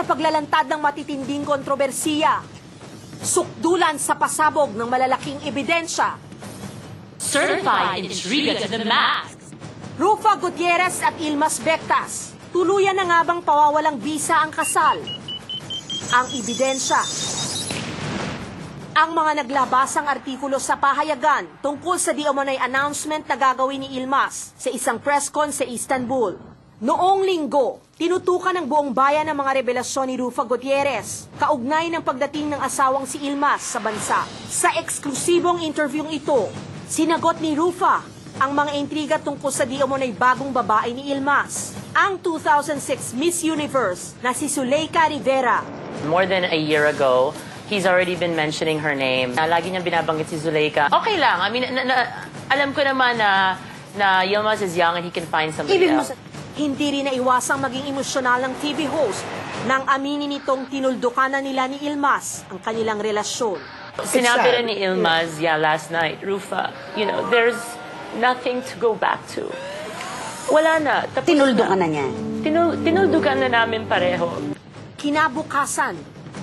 paglalantad ng matitinding kontrobersiya. Sukdulan sa pasabog ng malalaking ebidensya. Certified intriga to the max. Rufa Gutierrez at Ilmas Bectas. Tuluyan na nga bang pawawalang bisa ang kasal? Ang ebidensya. Ang mga naglabasang artikulo sa pahayagan tungkol sa di-umano'y announcement na gagawin ni Ilmas sa isang press con sa Istanbul. Noong linggo, tinutukan ng buong bayan ang mga revelasyon ni Rufa Gutierrez, kaugnay ng pagdating ng asawang si Ilmas sa bansa. Sa eksklusibong interviewing ito, sinagot ni Rufa ang mga intriga tungkol sa di-umano'y bagong babae ni Ilmas, ang 2006 Miss Universe na si Zuleika Rivera. More than a year ago, he's already been mentioning her name. Lagi niyang binabanggit si Zuleika. Okay lang. I mean, alam ko naman na Yilmaz is young and he can find somebody else. Hindi rin naiwasang maging emosyonal ng TV host nang aminin nitong tinuldukan na nila ni Ilmas ang kanilang relasyon. Sinabi rin ni Ilmaz, last night, Rufa, there's nothing to go back to. Wala na. Tinuldukan na niya. Tinuldukan na namin pareho. Kinabukasan,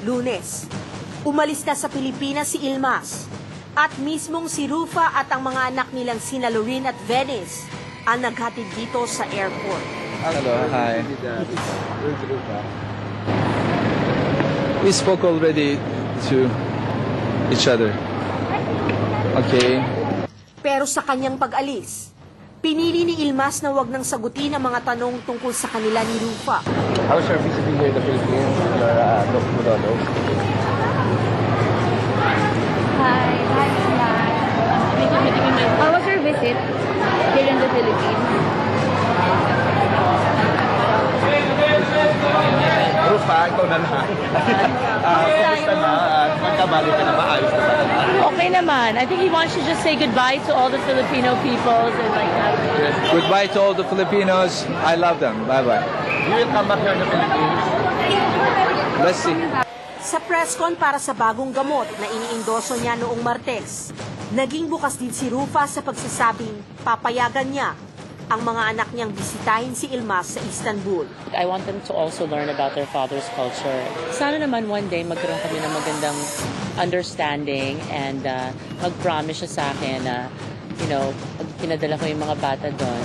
Lunes, umalis na sa Pilipinas si Ilmas at mismong si Rufa at ang mga anak nilang sina Lorene at Venice ang naghatid dito sa airport. Hello, hi. We spoke already to each other. Okay. Pero sa kanyang pag-alis, pinili ni Ilmas na wag nang sagutin ang mga tanong tungkol sa kanila ni Rufa. How was your visiting here in the Philippines? Hi, how was your visit here in the Philippines? Rufa, ikaw na lahat. Kumusta na? Magkabalik ka na ba? Ayos na ba? Okay naman. I think he wants to just say goodbye to all the Filipino peoples and like that. Goodbye to all the Filipinos. I love them. Bye-bye. You will come back here in the Philippines? Let's see. Sa press con para sa bagong gamot na iniindoso niya noong Martes, naging bukas din si Rufa sa pagsasabing papayagan niya ang mga anak niyang bisitahin si Ilmas sa Istanbul. I want them to also learn about their father's culture. Sana naman one day magkaroon kami ng magandang understanding and mag-promise siya sa akin na, pag pinadala ko yung mga bata doon,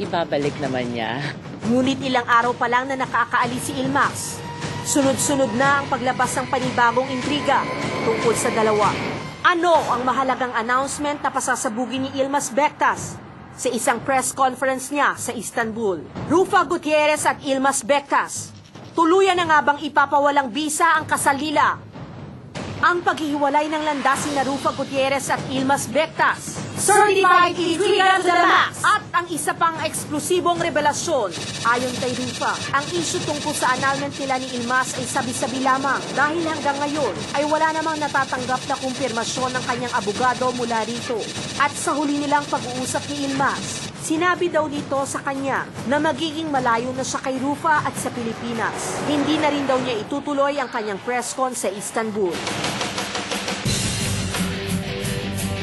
ibabalik naman niya. Ngunit ilang araw pa lang na nakakaalis si Ilmas. Sunod-sunod na ang paglabas ng panibagong intriga tungkol sa dalawa. Ano ang mahalagang announcement na pasasabugin ni Ilmas Bectas sa isang press conference niya sa Istanbul? Rufa Gutierrez at Ilmas Bectas, tuluyan na nga bang ipapawalang bisa ang kasal nila? Ang paghihiwalay ng landasin na Rufa Gutierrez at Ilmas Bectas, certified intriga to the max. At ang isa pang eksklusibong revelasyon, ayon kay Rufa, ang issue tungkol sa annulment nila ni Ilmas ay sabi-sabi lamang dahil hanggang ngayon ay wala namang natatanggap na kumpirmasyon ng kanyang abogado mula rito. At sa huli nilang pag-uusap ni Ilmas, sinabi daw nito sa kanya na magiging malayo na siya kay Rufa at sa Pilipinas. Hindi na rin daw niya itutuloy ang kanyang press con sa Istanbul.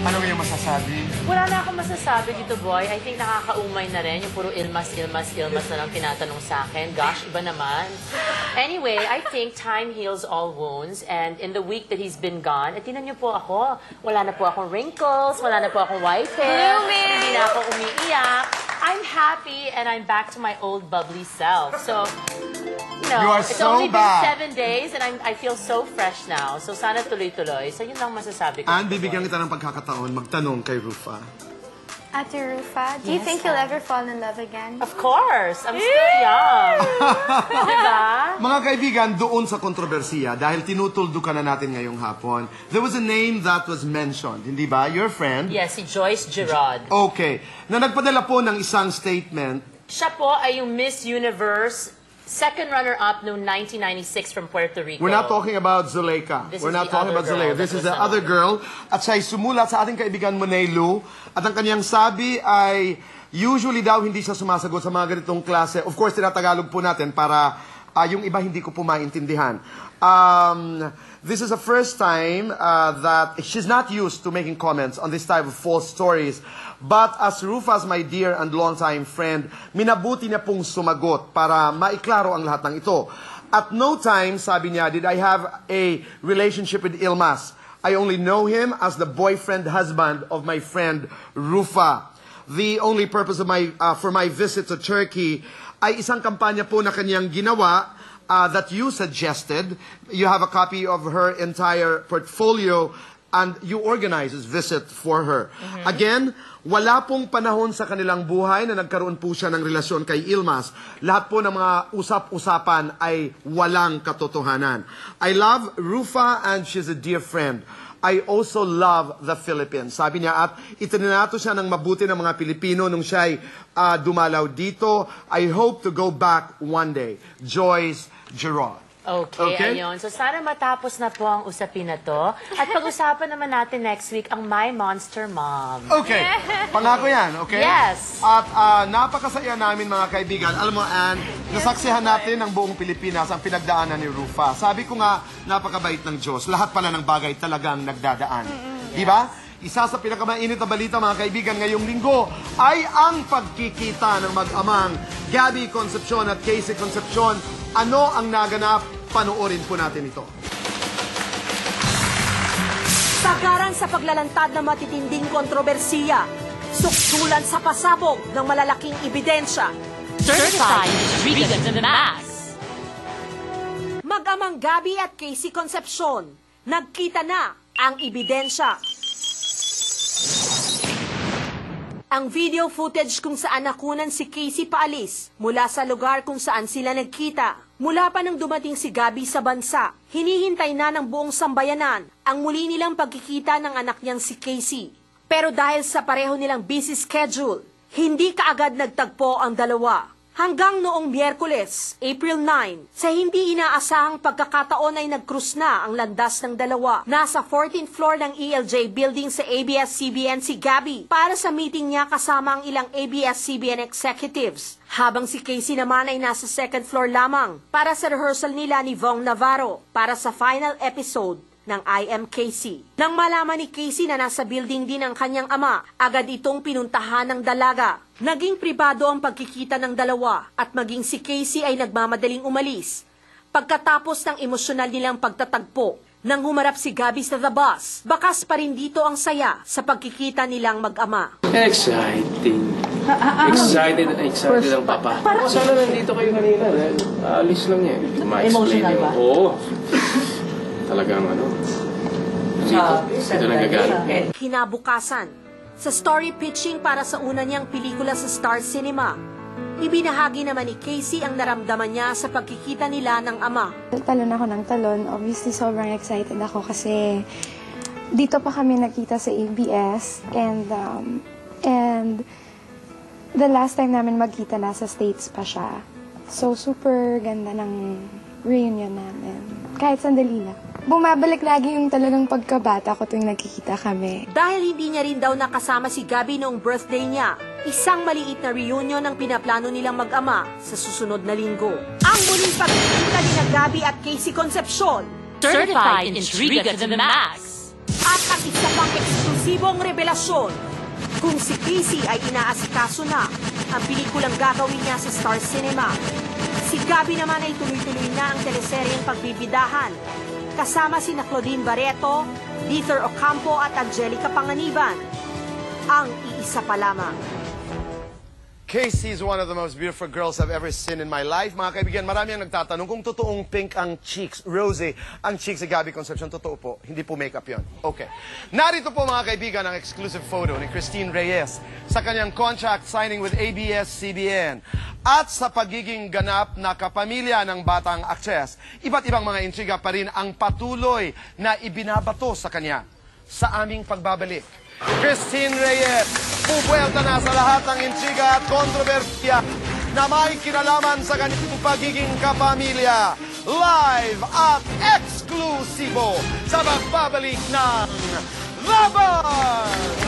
Ano yung masasabi? Wala na akong masasabi dito, boy. I think nakakaumay na rin. Yung puro Ilmas na lang tinatanong sa akin. Gosh, iba naman. Anyway, I think time heals all wounds. And in the week that he's been gone, tinan niyo po ako. Wala na po akong wrinkles, wala na po akong white hair. Hindi na ako umiiyak. I'm happy and I'm back to my old bubbly self. So, You are it's so only bad. been 7 days and I feel so fresh now. So sana tuloy-tuloy. So yun lang masasabi ko. And bibigyan kita ng pagkakataon magtanong kay Rufa. Ate Rufa, do you think you'll ever fall in love again? Of course. I'm still young. Diba? Mga kaibigan, doon sa kontrobersiya, dahil tinutuldukan na natin ngayong hapon, there was a name that was mentioned, hindi ba? Your friend? Yes, si Joyce Gerard. Okay. Na nagpadala po ng isang statement. Siya po ay yung Miss Universe second runner-up noong 1996 from Puerto Rico. We're not talking about Zuleika. This We're is not the talking other about girl. Zuleika. This That is the was other another. girl. At siya'y sumulat sa ating kaibigan Monay Lu. At ang kanyang sabi ay, usually daw hindi siya sumasagot sa mga ganitong klase. Of course, tinatagalog po natin para yung iba hindi ko po maintindihan. This is the first time that she's not used to making comments on this type of false stories. But as Rufa's my dear and longtime friend, minabuti niya pong sumagot para maiklaro ang lahat ng ito. At no time, sabi niya, did I have a relationship with Ilmas. I only know him as the boyfriend-husband of my friend Rufa. The only purpose of for my visit to Turkey ay isang kampanya po na kanyang ginawa that you suggested. You have a copy of her entire portfolio and you organize this visit for her. Again, wala pong panahon sa kanilang buhay na nagkaroon po siya ng relasyon kay Ilmas. Lahat po ng mga usap-usapan ay walang katotohanan. I love Rufa and she's a dear friend. I also love the Philippines. Sabi niya, at itininato siya ng mabuti ng mga Pilipino nung siya'y dumalaw dito. I hope to go back one day. Joyce Gerard. Okay, ayun. So sana matapos na po ang usapin na to. At pag-usapan naman natin next week ang My Monster Mom. Okay. Pangako yan, okay? Yes. At napakasaya namin mga kaibigan. Alam mo, Ann, nasaksihan natin ang buong Pilipinas ang pinagdaanan ni Rufa. Sabi ko nga, napakabait ng Diyos. Lahat pala ng bagay talagang nagdadaan. Di ba? Isa sa pinakamainit na balita mga kaibigan ngayong linggo ay ang pagkikita ng mag-amang Gabby Concepcion at Casey Concepcion. Ano ang naganap? Panoorin po natin ito. Sagaran sa paglalantad ng matitinding kontrobersiya, suksulan sa pasabog ng malalaking ebidensya. Certified Intriga to the Max. Mag-amang Gabby at Casey Concepcion, nagkita na ang ebidensya. Ang video footage kung saan nakunan si Casey paalis mula sa lugar kung saan sila nagkita. Mula pa nang dumating si Gabby sa bansa, hinihintay na ng buong sambayanan ang muli nilang pagkikita ng anak niyang si Casey. Pero dahil sa pareho nilang busy schedule, hindi kaagad nagtagpo ang dalawa. Hanggang noong Miyerkules, April 9, sa hindi inaasahang pagkakataon ay nag-cruise na ang landas ng dalawa. Nasa 14th floor ng ELJ building sa ABS-CBN si Gabby para sa meeting niya kasama ang ilang ABS-CBN executives. Habang si Casey naman ay nasa 2nd floor lamang para sa rehearsal nila ni Vong Navarro para sa final episode ng IMKC. Nang malaman ni Casey na nasa building din ang kanyang ama, agad itong pinuntahan ng dalaga. Naging pribado ang pagkikita ng dalawa at maging si Casey ay nagmamadaling umalis. Pagkatapos ng emosyonal nilang pagtatagpo, nang humarap si Gabby sa the bus, bakas pa rin dito ang saya sa pagkikita nilang mag-ama. Exciting. Excited ang papa. Sana nandito kayo kanina. Alis lang niya. Emotional ba? Oo. Talagang dito nagagalit. Kinabukasan, sa story pitching para sa una niyang pelikula sa Star Cinema, ibinahagi naman ni Casey ang naramdaman niya sa pagkikita nila ng ama. Talon ako ng talon. Obviously, sobrang excited ako kasi dito pa kami nakita sa ABS and the last time namin magkita nasa States pa siya. So, super ganda ng reunion namin. Kahit sandali lang. Bumabalik lagi yung talagang pagkabata ko tuwing nagkikita kami. Dahil hindi niya rin daw nakasama si Gabby noong birthday niya, isang maliit na reunion ang pinaplano nilang mag-ama sa susunod na linggo. Ang muling pagkikita ni Gabby at Casey Concepcion, Certified Intriga to the Max. at ang isa pang eksklusibong revelasyon, kung si Casey ay inaasikaso na ang pelikulang gagawin niya sa Star Cinema. Si Gabby naman ay tuloy-tuloy na ang teleseryeng pagbibidahan, kasama sina Claudine Barreto, Dieter Ocampo at Angelica Panganiban. Ang iisa pa lamang. Casey is one of the most beautiful girls I've ever seen in my life. Mga kaibigan, marami ang nagtatanong kung totoong pink ang cheeks, rosy ang cheeks ni Gabby Concepcion. Totoo po, hindi po makeup yon. Okay. Narito po mga kaibigan ang exclusive photo ni Christine Reyes sa kanyang contract signing with ABS-CBN. At sa pagiging ganap na kapamilya ng batang aktres, iba't ibang mga intriga pa rin ang patuloy na ibinabato sa kanya. Sa aming pagbabalik, Christine Reyes, pupuwelta na sa lahat ng intriga at kontrobersya na may kinalaman sa kanyang pagiging kapamilya. Live at eksklusibo sa pagbabalik ng Laban!